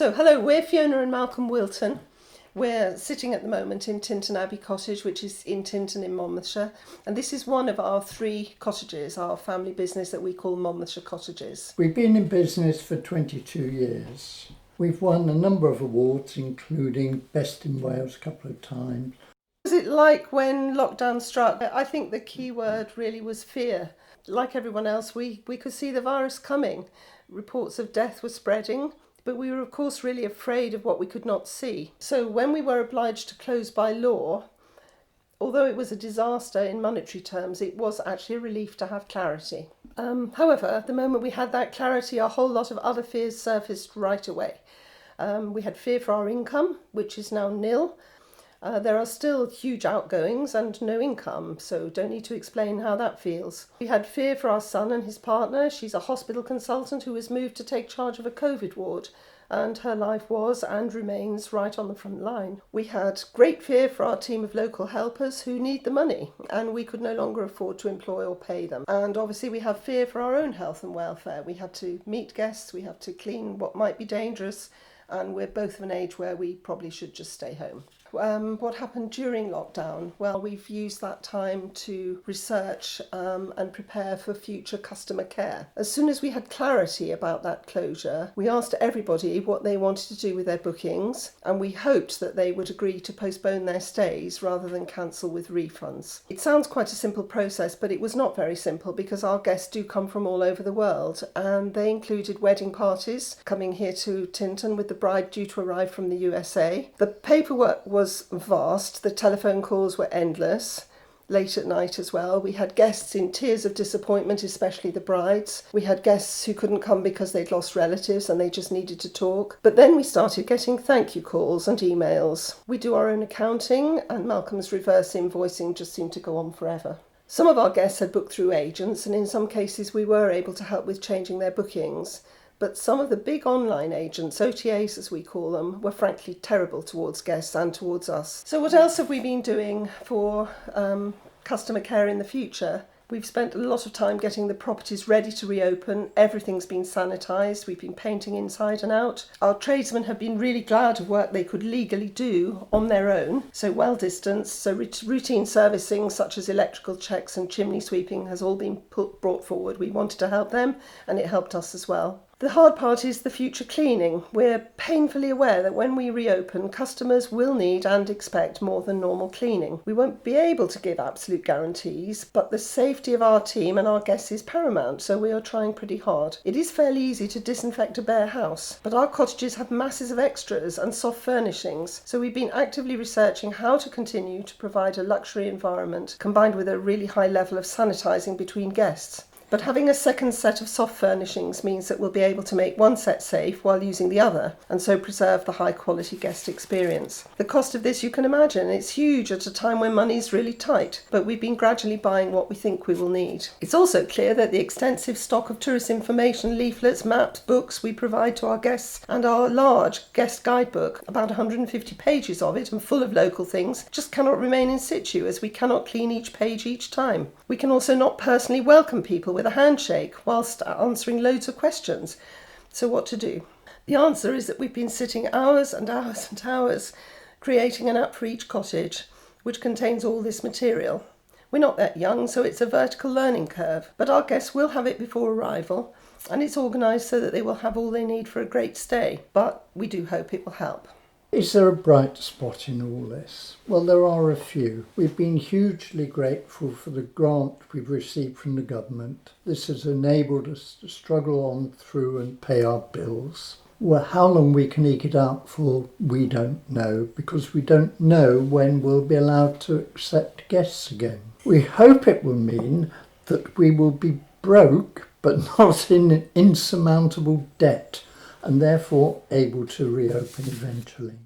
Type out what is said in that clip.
So hello, we're Fiona and Malcom Wilton. We're sitting at the moment in Tintern Abbey Cottage, which is in Tintern in Monmouthshire. And this is one of our 3 cottages, our family business that we call Monmouthshire Cottages. We've been in business for 22 years. We've won a number of awards, including Best in Wales a couple of times. What was it like when lockdown struck? I think the key word really was fear. Like everyone else, we could see the virus coming. Reports of death were spreading. But we were, of course, really afraid of what we could not see. So when we were obliged to close by law, although it was a disaster in monetary terms, it was actually a relief to have clarity. However, the moment we had that clarity, a whole lot of other fears surfaced right away. We had fear for our income, which is now nil. There are still huge outgoings and no income, so don't need to explain how that feels. We had fear for our son and his partner. She's a hospital consultant who was moved to take charge of a COVID ward, and her life was and remains right on the front line. We had great fear for our team of local helpers who need the money, and we could no longer afford to employ or pay them. And obviously we have fear for our own health and welfare. We had to meet guests, we have to clean what might be dangerous, and we're both of an age where we probably should just stay home. What happened during lockdown? Well, we've used that time to research and prepare for future customer care. As soon as we had clarity about that closure, we asked everybody what they wanted to do with their bookings, and we hoped that they would agree to postpone their stays rather than cancel with refunds. It sounds quite a simple process, but it was not very simple because our guests do come from all over the world, and they included wedding parties coming here to Tintern with the bride due to arrive from the USA. The paperwork was vast, the telephone calls were endless, late at night as well. We had guests in tears of disappointment, especially the brides. We had guests who couldn't come because they'd lost relatives and they just needed to talk. But then we started getting thank you calls and emails. We do our own accounting, and Malcolm's reverse invoicing just seemed to go on forever. Some of our guests had booked through agents, and in some cases we were able to help with changing their bookings. But some of the big online agents, OTAs as we call them, were frankly terrible towards guests and towards us. So what else have we been doing for customer care in the future? We've spent a lot of time getting the properties ready to reopen. Everything's been sanitised. We've been painting inside and out. Our tradesmen have been really glad of work they could legally do on their own, so well distanced. So routine servicing such as electrical checks and chimney sweeping has all been brought forward. We wanted to help them, and it helped us as well. The hard part is the future cleaning. We're painfully aware that when we reopen, customers will need and expect more than normal cleaning. We won't be able to give absolute guarantees, but the safety of our team and our guests is paramount, so we are trying pretty hard. It is fairly easy to disinfect a bare house, but our cottages have masses of extras and soft furnishings, so we've been actively researching how to continue to provide a luxury environment combined with a really high level of sanitising between guests. But having a second set of soft furnishings means that we'll be able to make one set safe while using the other, and so preserve the high quality guest experience. The cost of this, you can imagine, it's huge at a time when money's really tight, but we've been gradually buying what we think we will need. It's also clear that the extensive stock of tourist information, leaflets, maps, books we provide to our guests, and our large guest guidebook, about 150 pages of it and full of local things, just cannot remain in situ as we cannot clean each page each time. We can also not personally welcome people with a handshake whilst answering loads of questions. So what to do? The answer is that we've been sitting hours and hours and hours creating an app for each cottage which contains all this material. We're not that young, so it's a vertical learning curve, but our guests will have it before arrival, and it's organised so that they will have all they need for a great stay, but we do hope it will help. Is there a bright spot in all this? Well, there are a few. We've been hugely grateful for the grant we've received from the government. This has enabled us to struggle on through and pay our bills. Well, how long we can eke it out for, we don't know, because we don't know when we'll be allowed to accept guests again. We hope it will mean that we will be broke, but not in insurmountable debt, and therefore able to reopen eventually.